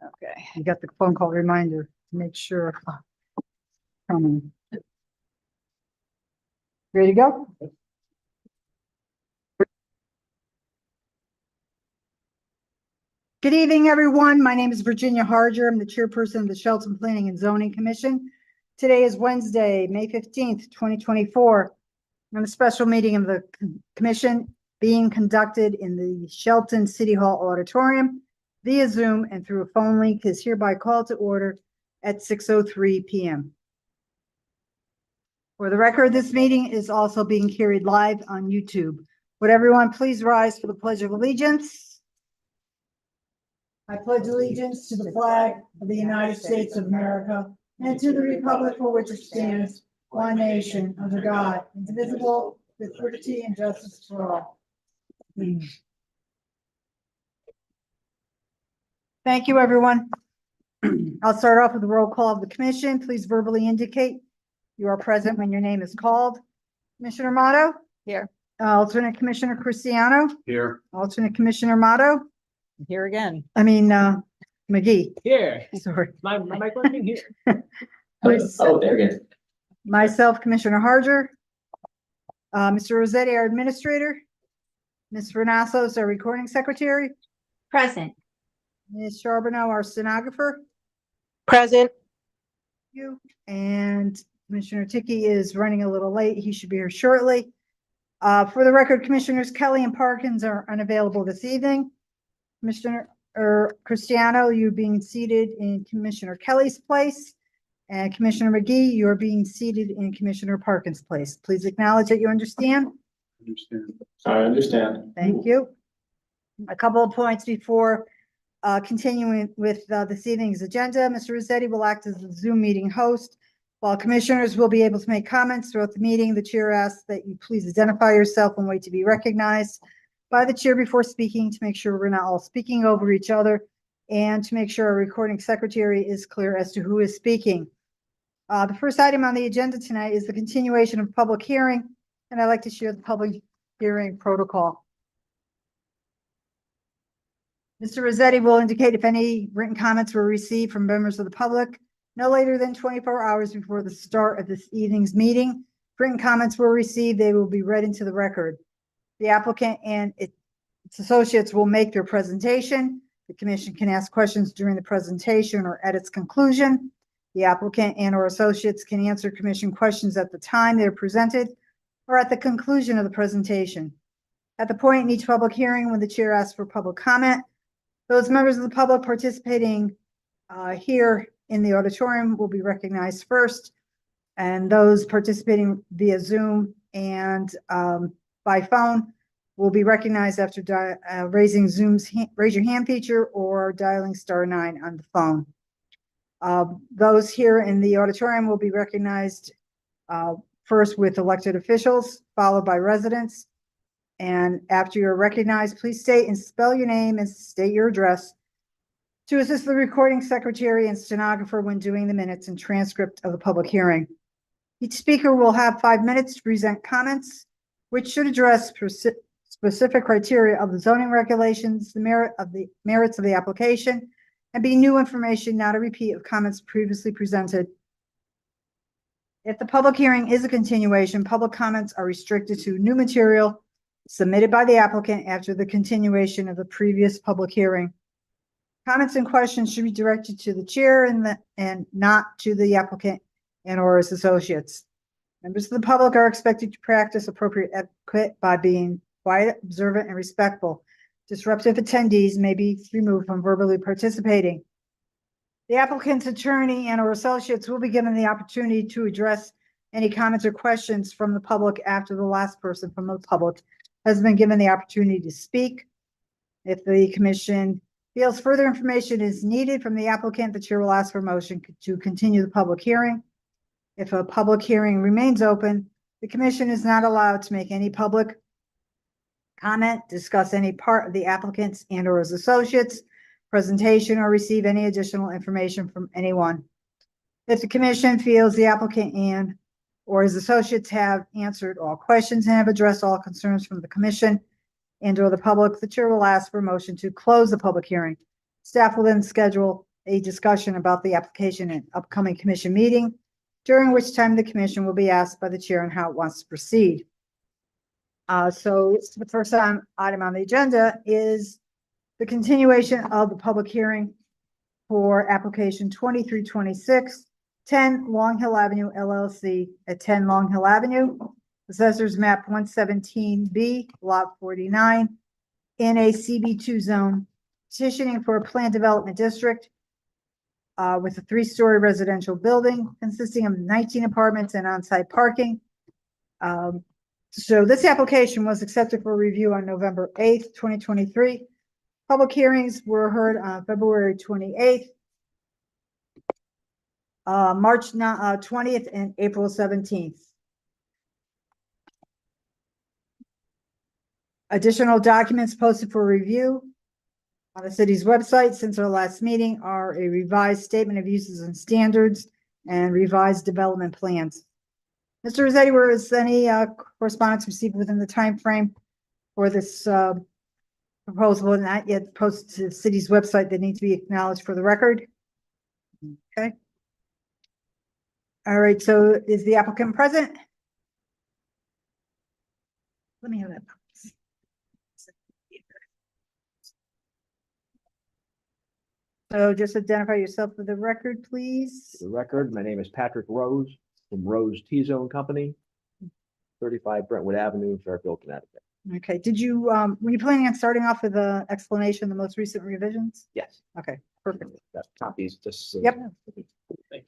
Okay, you got the phone call reminder to make sure. Ready to go? Good evening, everyone. My name is Virginia Harger. I'm the chairperson of the Shelton Planning and Zoning Commission. Today is Wednesday, May 15th, 2024. On a special meeting of the commission being conducted in the Shelton City Hall auditorium via Zoom and through a phone link is hereby called to order at 6:03 p.m. For the record, this meeting is also being carried live on YouTube. Would everyone please rise for the Pledge of Allegiance? I pledge allegiance to the flag of the United States of America and to the republic for which it stands, one nation, under God, indivisible, with liberty and justice for all. Thank you, everyone. I'll start off with the roll call of the commission. Please verbally indicate you are present when your name is called. Commissioner Motto? Here. Alternate Commissioner Cristiano? Here. Alternate Commissioner Motto? Here again. McGee. Here. Sorry. My mic working here. Myself, there it is. myself, Commissioner Harger. Mr. Rossetti, our administrator. Ms. Renassos, our recording secretary. Present. Ms. Charbonneau, our stenographer. Present. You and Commissioner Ticky is running a little late. He should be here shortly. For the record, Commissioners Kelly and Parkins are unavailable this evening. Commissioner Cristiano, you're being seated in Commissioner Kelly's place, and Commissioner McGee, you're being seated in Commissioner Parkins' place. Please acknowledge that you understand. I understand. Thank you. A couple of points before continuing with this evening's agenda. Mr. Rossetti will act as the Zoom meeting host. While commissioners will be able to make comments throughout the meeting, the chair asks that you please identify yourself and wait to be recognized by the chair before speaking to make sure we're not all speaking over each other and to make sure our recording secretary is clear as to who is speaking. The first item on the agenda tonight is the continuation of public hearing, and I'd like to share the public hearing protocol. Mr. Rossetti will indicate if any written comments were received from members of the public no later than 24 hours before the start of this evening's meeting. If written comments were received, they will be read into the record. The applicant and its associates will make their presentation. The commission can ask questions during the presentation or at its conclusion. The applicant and or associates can answer commission questions at the time they're presented or at the conclusion of the presentation. At the point in each public hearing when the chair asks for public comment, those members of the public participating here in the auditorium will be recognized first, and those participating via Zoom and by phone will be recognized after raising Zoom's raise your hand feature or dialing *9 on the phone. Those here in the auditorium will be recognized first with elected officials, followed by residents. And after you're recognized, please state and spell your name and state your address to assist the recording secretary and stenographer when doing the minutes and transcript of the public hearing. Each speaker will have 5 minutes to present comments, which should address specific criteria of the zoning regulations, the merits of the application, and be new information, not a repeat of comments previously presented. If the public hearing is a continuation, public comments are restricted to new material submitted by the applicant after the continuation of the previous public hearing. Comments and questions should be directed to the chair and not to the applicant and or his associates. Members of the public are expected to practice appropriate etiquette by being quiet, observant, and respectful. Disruptive attendees may be removed from verbally participating. The applicant's attorney and or associates will be given the opportunity to address any comments or questions from the public after the last person from the public has been given the opportunity to speak. If the commission feels further information is needed from the applicant, the chair will ask for a motion to continue the public hearing. If a public hearing remains open, the commission is not allowed to make any public comment, discuss any part of the applicant's and or his associates' presentation, or receive any additional information from anyone. If the commission feels the applicant and or his associates have answered all questions and have addressed all concerns from the commission and or the public, the chair will ask for a motion to close the public hearing. Staff will then schedule a discussion about the application and upcoming commission meeting, during which time the commission will be asked by the chair on how it wants to proceed. So the first item on the agenda is the continuation of the public hearing for application 2326, 10 Long Hill Avenue LLC at 10 Long Hill Avenue, Assessors Map 117B, Lot 49, in a CB2 zone, petitioning for a planned development district with a 3-story residential building consisting of 19 apartments and on-site parking. So this application was accepted for review on November 8th, 2023. Public hearings were heard on February 28th, March 20th, and April 17th. Additional documents posted for review on the city's website since our last meeting are a revised statement of uses and standards and revised development plans. Mr. Rossetti, was any correspondence received within the time frame for this proposal not yet posted to the city's website that need to be acknowledged for the record? Okay. All right, so is the applicant present? Let me have that. So just identify yourself for the record, please. For the record, my name is Patrick Rose from Rose T-Zone Company, 35 Brentwood Avenue, Fairfield, Connecticut. Okay, did you, were you planning on starting off with the explanation of the most recent revisions? Yes, Okay, perfect. that copies just. Yep. Thank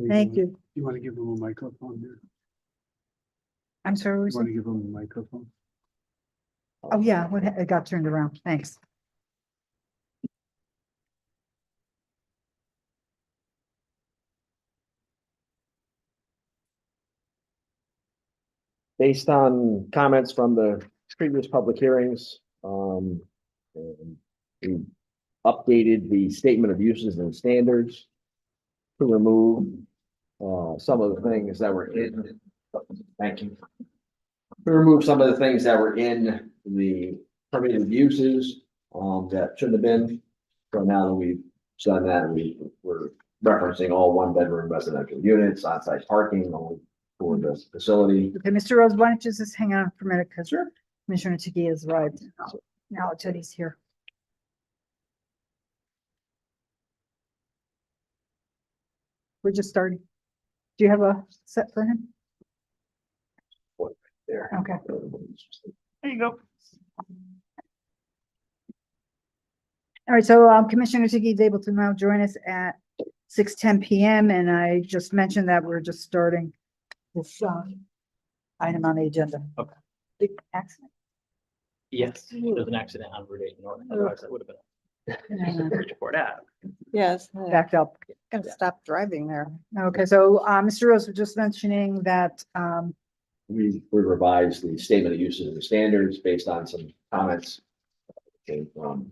Thank you. You want to give them a microphone here? I'm sorry, what was You want it? to give them a microphone? Oh, yeah, it got turned around. Thanks. Based on comments from the previous public hearings, and we updated the statement of uses and standards to remove some of the things that were in. Thank you. To remove some of the things that were in the permitted uses that shouldn't have been. So now that we've done that, we're referencing all 1-bedroom residential units, on-site parking only for the facility. Okay, Mr. Rose, why don't you just hang on for a minute because Commissioner Tiki has arrived. Now Teddy's here. We're just starting. Do you have a set for him? There. Okay. There you go. All right, so Commissioner Tiki is able to now join us at 6:10 PM. And I just mentioned that we're just starting this item on the agenda. Okay. Big accident. Yes, there was an accident on Route 8 North, otherwise that would have been Bridgeport Ave. Yes, Backed up. gotta stop driving there. Okay, so Mr. Rose was just mentioning that We revised the statement of uses and standards based on some comments that came from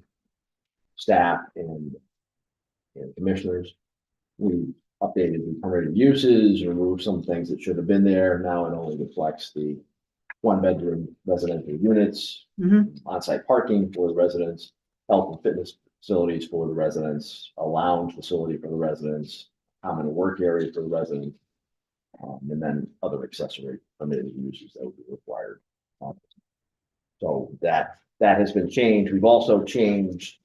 staff and commissioners. We updated the permitted uses, removed some things that should have been there. Now it only reflects the 1-bedroom residential units, mhm, on-site parking for the residents, health and fitness facilities for the residents, a lounge facility for the residents, common work area for the residents, and then other accessory permitted uses that would be required. So that has been changed. We've also changed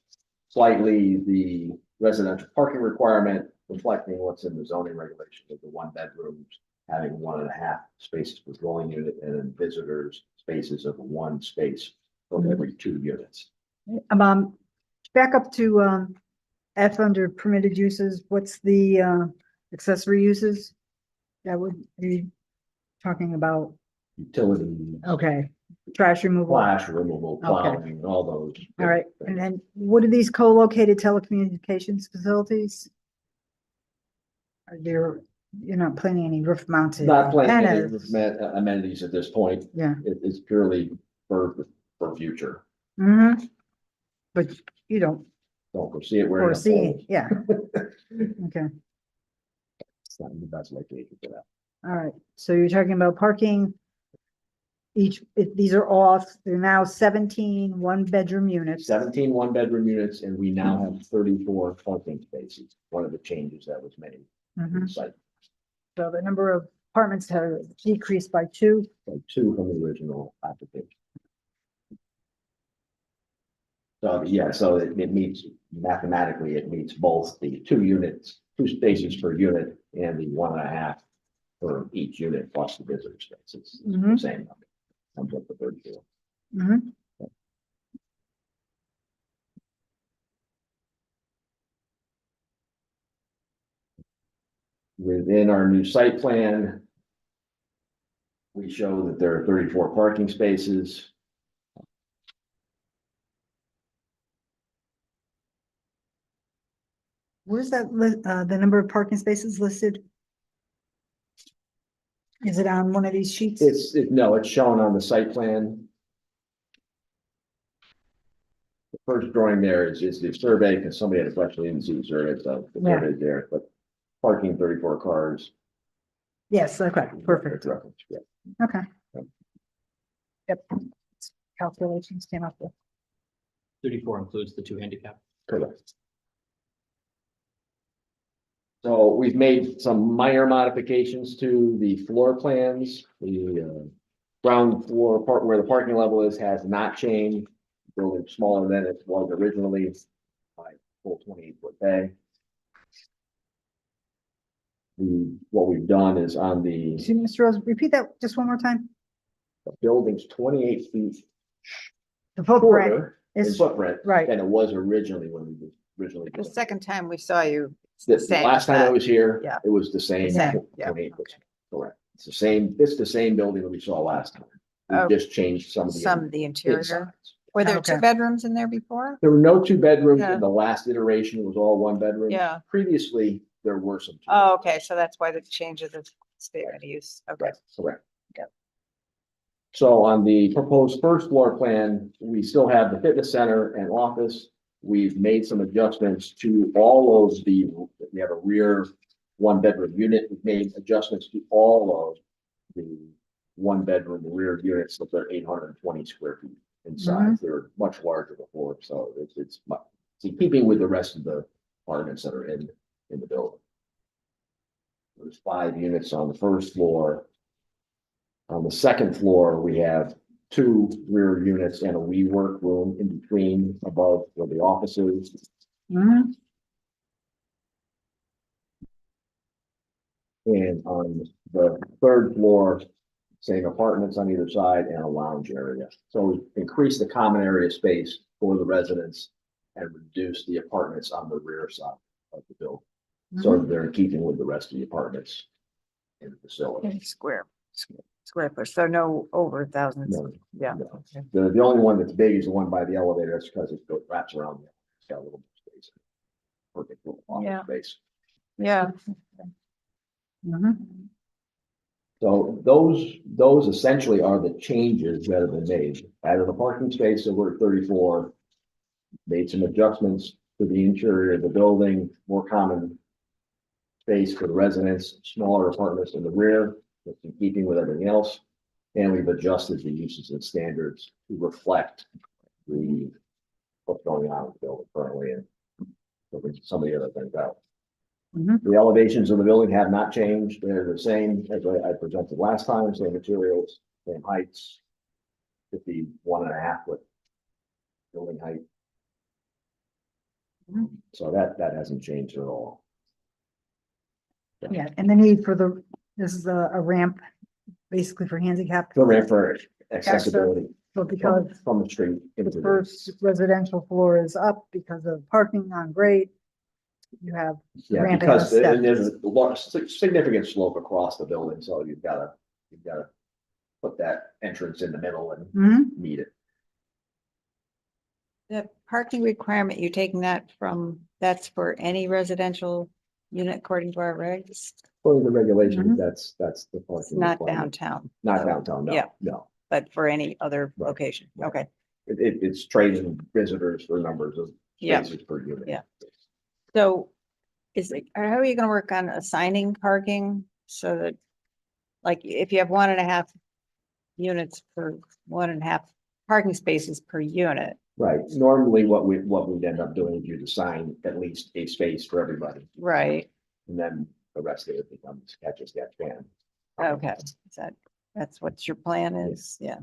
slightly the residential parking requirement, reflecting what's in the zoning regulation of the 1-bedrooms having 1.5 spaces per dwelling unit, and then visitors spaces of 1 space for every 2 units. back up to F under permitted uses. What's the accessory uses that would be talking about? Utility, Okay, trash removal. flash removal, plowing, all those. All right, and then what are these co-located telecommunications facilities? Are there, you're not planning any roof mounted Not planning any antennas? amenities at this point. Yeah. It's purely for future. Mm-hmm. But you don't Don't foresee it. We're in a foresee, hole. yeah. Okay, It's not in the best location for that. All right, so you're talking about parking. These are all, they're now 17 one-bedroom units. 17 one-bedroom units, and we now have 34 parking spaces. One of the changes that was made to Mhm. the site, So the number of apartments have decreased by 2. like 2 from the original application. So, yeah, so it meets, mathematically, it meets both the 2 units, 2 spaces per unit, and the 1.5 for each unit plus the visitor spaces. It's the Mhm. same number. Comes up to 34. Mhm. Within our new site plan, we show that there are 34 parking spaces. Where's that, the number of parking spaces listed? Is it on one of these sheets? No, it's shown on the site plan. The first drawing there is the survey, because somebody had a question, didn't see the survey, so the Yeah. survey's there, but parking 34 cars. Yes, okay, perfect. Reference, yeah. Okay. Yep. Yep. Calculations came up with. 34 includes the 2 handicap. Correct. So we've made some minor modifications to the floor plans. The ground floor part where the parking level is has not changed. Building smaller than it was originally by full 28-foot bay. What we've done is on the Excuse me, Mr. Rose, repeat that just one more time. building's 28 feet The footprint shorter in is, footprint right. than it was originally when we originally. The second time we saw you. The same last as time I that. was here, Yeah. it was the same. Same, yeah. 28 foot. Correct. It's the same building that we saw last time. Oh, We just changed some of the. Some of the interior. insides. Were there Okay. 2 bedrooms in there before? There were no 2 bedrooms Yeah. in the last iteration. It was all 1 bedroom. Yeah. Previously, there were some. 2 Oh, bedrooms. okay, so that's why the change of the statement of use. Okay. Right, correct. Yep. So on the proposed first floor plan, we still have the fitness center and office. We've made some adjustments to all of we have a rear 1-bedroom unit. We've made adjustments to all of the 1-bedroom rear units, so they're 820 square feet in size. They were much larger before, so it's in keeping with the rest of the apartments that are in the building. There's 5 units on the first floor. On the second floor, we have 2 rear units and a WeWork room in between above where the office is. Mhm. And on the third floor, same apartments on either side and a lounge area. So we increase the common area space for the residents and reduce the apartments on the rear side of the building. So that they're in keeping with the rest of the apartments in the facility. Square foot, so no over thousands. No, Yeah. no. The only one that's big is the one by the elevator. That's because it wraps around. It's got a little more space. Perfect little Yeah. office space. Yeah. Mhm. So those essentially are the changes that have been made. Added a parking space, so we're at 34. Made some adjustments to the interior of the building, more common space for the residents, smaller apartments in the rear, that's in keeping with everything else. And we've adjusted the uses and standards to reflect what's going on in the building currently and some of the other things out. Mhm. The elevations of the building have not changed. They're the same as I presented last time, same materials, same heights. 51.5 foot building height. Mhm. So that hasn't changed at all. Yeah, and the need for this is a ramp, basically for handicap, The ramp for accessibility but because from the street into the the. first residential floor is up because of parking on grade, you have. the Yeah, ramp and the because there's steps. a large, significant slope across the building, so you've gotta put that entrance in the middle and Mhm. meet it. The parking requirement, you're taking that that's for any residential unit according to our regs, According to the regulations, Mhm. that's the it's parking. not requirement. downtown. Not so- downtown, Yeah, no. but for any other Right, location. right. Okay, It's trading visitors for numbers of Yeah. spaces per unit. Yeah. so how are you gonna work on assigning parking so that like if you have 1.5 units per 1.5 parking spaces per unit. Right, normally what we'd end up doing is you'd assign at least a space for everybody, Right, and then the rest of it becomes catch as catch can. okay, that's what your plan is, yeah.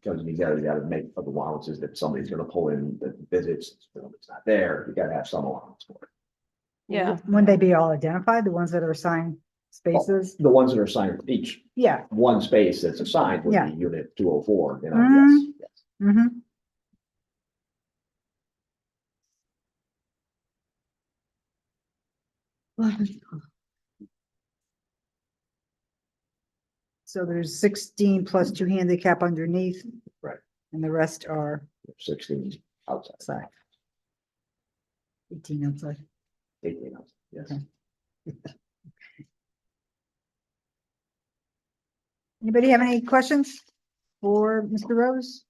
Because you gotta make allowances that somebody's gonna pull in that visits, it's not there, you gotta have some allowance for it. Yeah, Wouldn't they be all identified, the ones that are assigned spaces? The ones that are assigned, each Yeah. one space that's assigned would Yeah. be unit 204, you know, Mhm. yes. Mm-hmm. So there's 16 plus 2 handicap underneath. Right. And the rest are 16 outside, outside. 18 outside. 18 outside, yes. Okay. Anybody have any questions for Mr. Rose?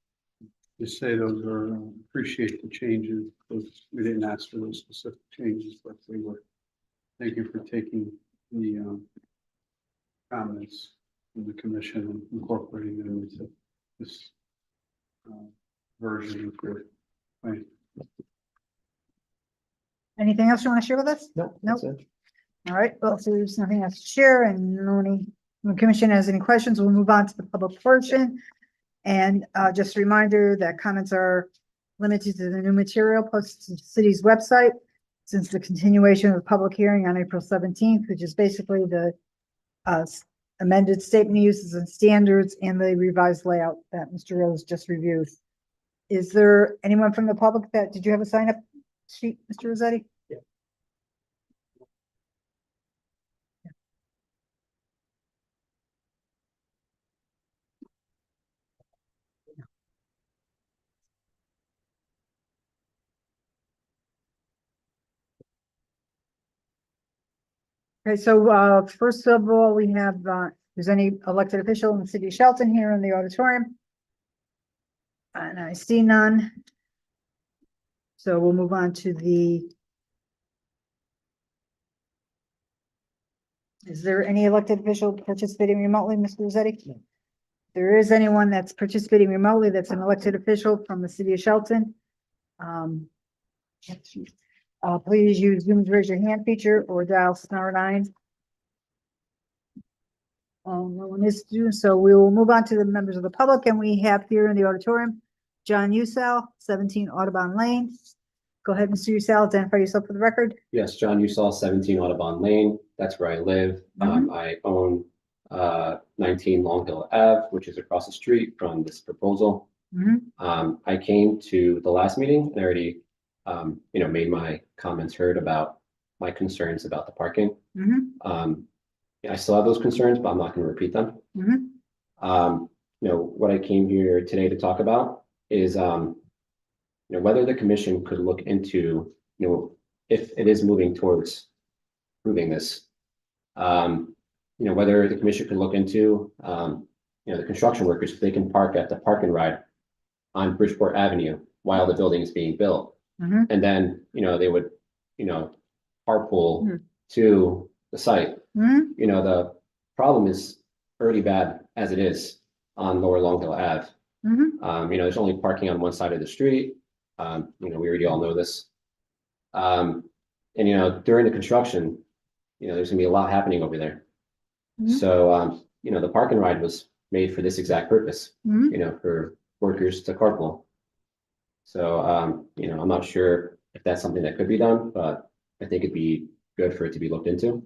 Just say those are, appreciate the changes, those, we didn't ask for those specific changes, but they were. Thank you for taking the comments from the commission and incorporating them into this version of your plan. Anything else you want to share with us? No, Nope. that's it. All right, well, if there's nothing else to share and the commission has any questions, we'll move on to the public portion. And just a reminder that comments are limited to the new material posted to the city's website since the continuation of the public hearing on April 17th, which is basically the amended statement of uses and standards and the revised layout that Mr. Rose just reviewed. Is there anyone from the public did you have a sign up sheet, Mr. Rossetti? Okay, so first of all, we have, there's any elected official in the city of Shelton here in the auditorium? And I see none. So we'll move on to is there any elected official participating remotely, Mr. Rossetti? No. There is anyone that's participating remotely that's an elected official from the city of Shelton. Please use Zoom's raise your hand feature or dial *9. No one is doing so. We will move on to the members of the public, and we have here in the auditorium, John Usell, 17 Audubon Lane. Go ahead, Mr. Usell, identify yourself for the record. Yes, John Usall, 17 Audubon Lane. That's where I live. I own 19 Long Hill Ave, which is across the street from this proposal. I came to the last meeting and already, made my comments heard about my concerns about the parking. I still have those concerns, but I'm not going to repeat them. What I came here today to talk about is, whether the commission could look into, if it is moving towards proving this, whether the commission could look into, the construction workers, if they can park at the park and ride on Bridgeport Avenue while the building is being built. And then, they would, carpool to the site. The problem is already bad as it is on Lower Long Hill Ave. There's only parking on one side of the street. We already all know this. And during the construction, there's gonna be a lot happening over there. So, the park and ride was made for this exact purpose, for workers to carpool. So, I'm not sure if that's something that could be done, but I think it'd be good for it to be looked into.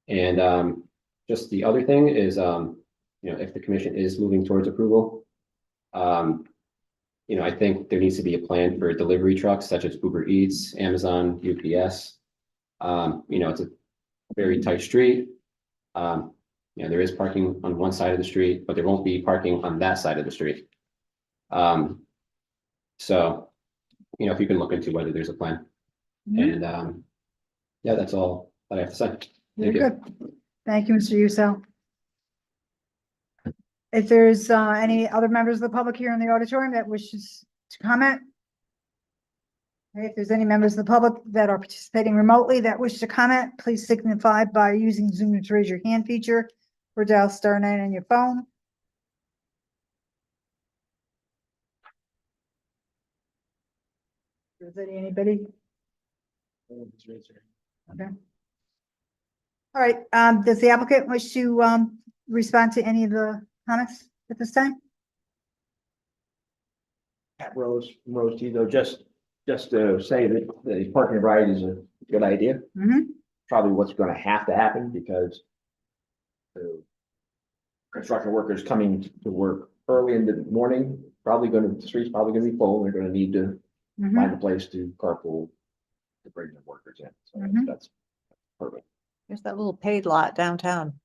And just the other thing is, if the commission is moving towards approval, I think there needs to be a plan for delivery trucks such as Uber Eats, Amazon, UPS. It's a very tight street. There is parking on one side of the street, but there won't be parking on that side of the street. So, if you can look into whether there's a plan. And yeah, that's all that I have to say. Very Thank you. good. Thank you, Mr. Usell. If there's any other members of the public here in the auditorium that wishes to comment? Okay, if there's any members of the public that are participating remotely that wish to comment, please signify by using Zoom to raise your hand feature or dial *9 on your phone. Is there anybody? Okay. All right, does the applicant wish to, respond to any of the comments at this time? Pat Rose, Tito, just to say that the parking and ride is a good idea. Mm-hmm. Probably what's gonna have to happen because the construction workers coming to work early in the morning, the street's probably gonna be full. They're gonna need to Mm-hmm. find a place to carpool to bring their workers in. So Mhm. that's perfect. There's that little paid lot downtown.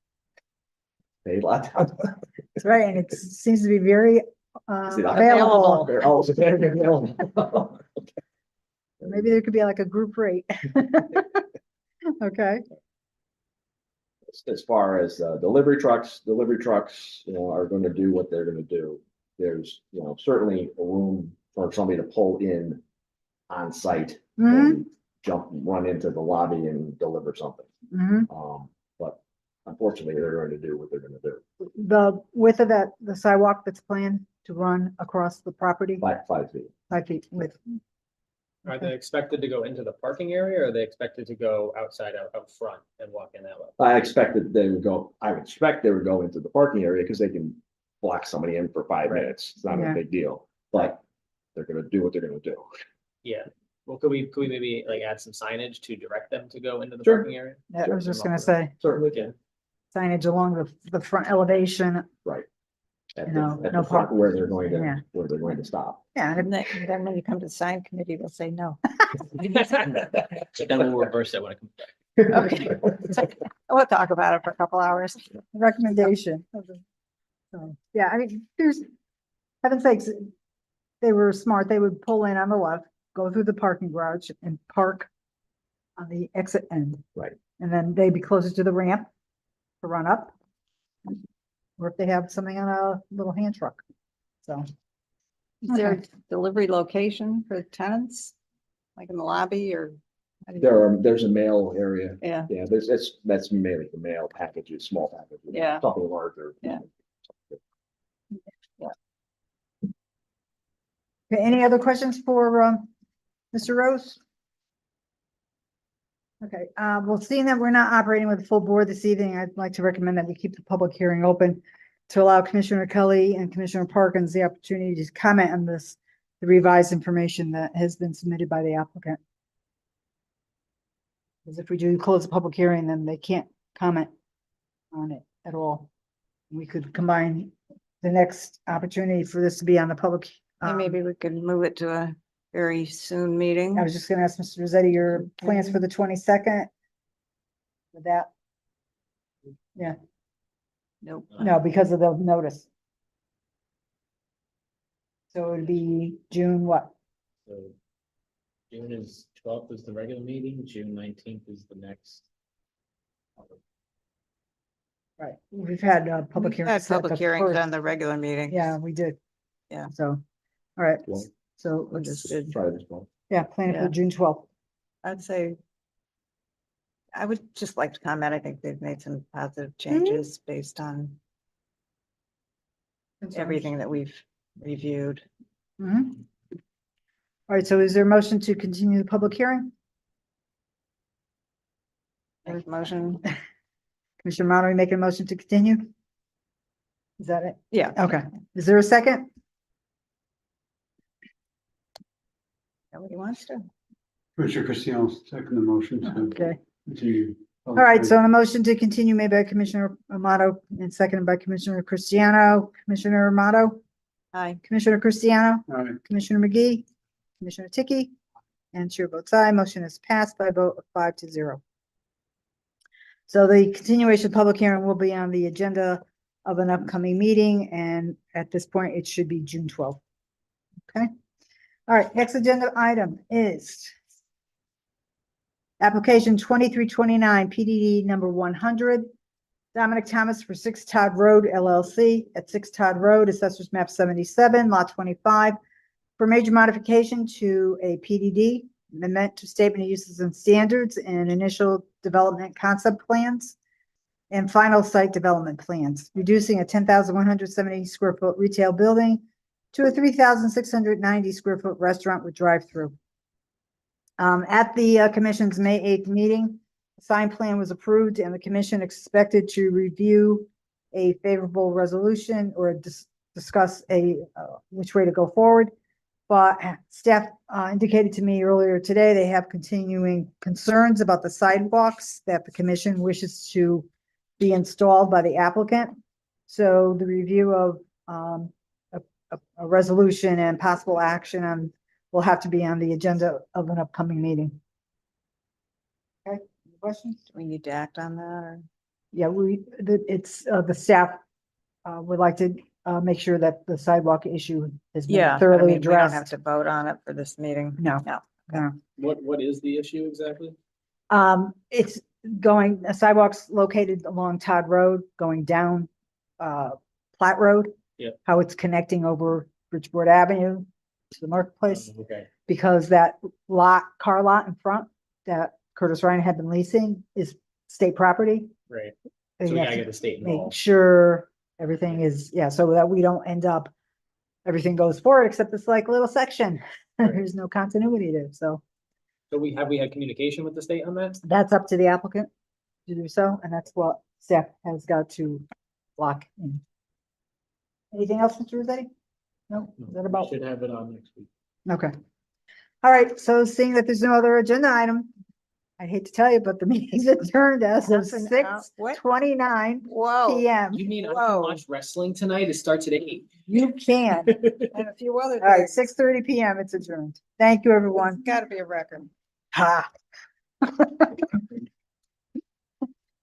Paid a lot. That's right, and it seems to be very, Is it available. They're always available. Maybe there could be like a group rate. Okay, As far as delivery trucks, are gonna do what they're gonna do. There's, certainly a room for somebody to pull in on site mm-hmm, and run into the lobby and deliver something. mm-hmm. But unfortunately, they're going to do what they're gonna do. The width of the sidewalk that's planned to run across the property, 5 feet. 5 feet width. Are they expected to go into the parking area or are they expected to go outside out front and walk in that way? I would expect they would go into the parking area because they can block somebody in for 5 minutes. It's not Yeah. a big deal, but they're gonna do what they're gonna do. Yeah. Well, could we maybe like add some signage to direct them to go into the Sure. parking area? I was just gonna say Certainly Yeah. signage along the front elevation. Right. At No, the no front park. where they're going Yeah. to stop. Yeah, And then when you come to the sign committee, they'll say no. But then we'll reverse it when it comes back. Okay. We'll talk about it for a couple hours. recommendation. So, yeah, I mean, heaven's sakes, they were smart. They would pull in on the left, go through the parking garage and park on the exit end. Right. And then they'd be closer to the ramp to run up. Or if they have something on a little hand truck. So, Is there a Okay. delivery location for tenants? Like in the lobby or? how do you- There's a mail area. Yeah, Yeah, that's mainly the mail packages, small packages. Yeah. Something larger. Yeah. okay, any other questions for, Mr. Rose? Okay, well, seeing that we're not operating with a full board this evening, I'd like to recommend that we keep the public hearing open to allow Commissioner Kelly and Commissioner Parkins the opportunity to comment on the revised information that has been submitted by the applicant. Because if we do close the public hearing, then they can't comment on it at all. We could combine the next opportunity for this to be on the public. and maybe we could move it to a very soon meeting. I was just gonna ask Mr. Rossetti, your plans for the 22nd? With that? Yeah, Nope. no, because of the notice. So it would be June what? So June 12th is the regular meeting, June 19th is the next. Right, we've had public We've hearings. had at public the hearings first- on the regular meeting. Yeah, we did. Yeah. So, all right, Well, so We'll let's, just Try this one. yeah, plan it for Yeah. June 12th. I'd say I would just like to comment. I think they've made some positive changes based on everything that we've reviewed. Mhm. All right, so is there a motion to continue the public hearing? There's motion. Commissioner Monnery making a motion to continue? Is that it? Yeah. Okay, is there a second? Nobody wants to. Commissioner Cristiano, second the motion to Okay, continue. all right, so on a motion to continue made by Commissioner Amato and seconded by Commissioner Cristiano. Commissioner Amato, Hi. Commissioner Cristiano, All right, Commissioner McGee, Commissioner Tiki, and chair votes aye. Motion is passed by a vote of 5-0. So the continuation of public hearing will be on the agenda of an upcoming meeting, and at this point, it should be June 12th. Okay. All right, next agenda item is application 2329 PDD number 100. Dominic Thomas for 6 Todd Road LLC at 6 Todd Road, Assessors Map 77, Lot 25, for major modification to a PDD amendment to statement of uses and standards and initial development concept plans and final site development plans, reducing a 10,170 square foot retail building to a 3,690 square foot restaurant with drive-through. At the commission's May 8th meeting, the sign plan was approved and the commission expected to review a favorable resolution or discuss which way to go forward. But staff indicated to me earlier today, they have continuing concerns about the sidewalks that the commission wishes to be installed by the applicant. So the review of a resolution and possible action will have to be on the agenda of an upcoming meeting. Okay, any questions? Do we need to act on that or? Yeah, the staff would like to make sure that the sidewalk issue has been Yeah, but I thoroughly mean, we don't have addressed. to vote on it for this meeting. No, No. no. What is the issue exactly? It's sidewalks located along Todd Road, going down, Platte Road. Yeah. How it's connecting over Bridgeport Avenue to the marketplace, Okay, because that car lot in front that Curtis Ryan had been leasing is state property. right. And So you we have gotta to get the state make involved. sure everything is, so that we don't end up, everything goes forward except this like little section. Right. There's no continuity there, so So we had communication with the state on that? that's up to the applicant to do so, and that's what staff has got to lock in. Anything else, Mr. Rossetti? No, is that about? Should have it on next week. Okay. All right, so seeing that there's no other agenda item, I hate to tell you, but the meeting's adjourned as of Nothing else? What? 6:29 Whoa, PM. You mean I can Whoa. watch wrestling tonight? It starts at 8. You can. and a few other All right, things. 6:30 PM, it's adjourned. Thank you, everyone. Gotta be a record. Ha.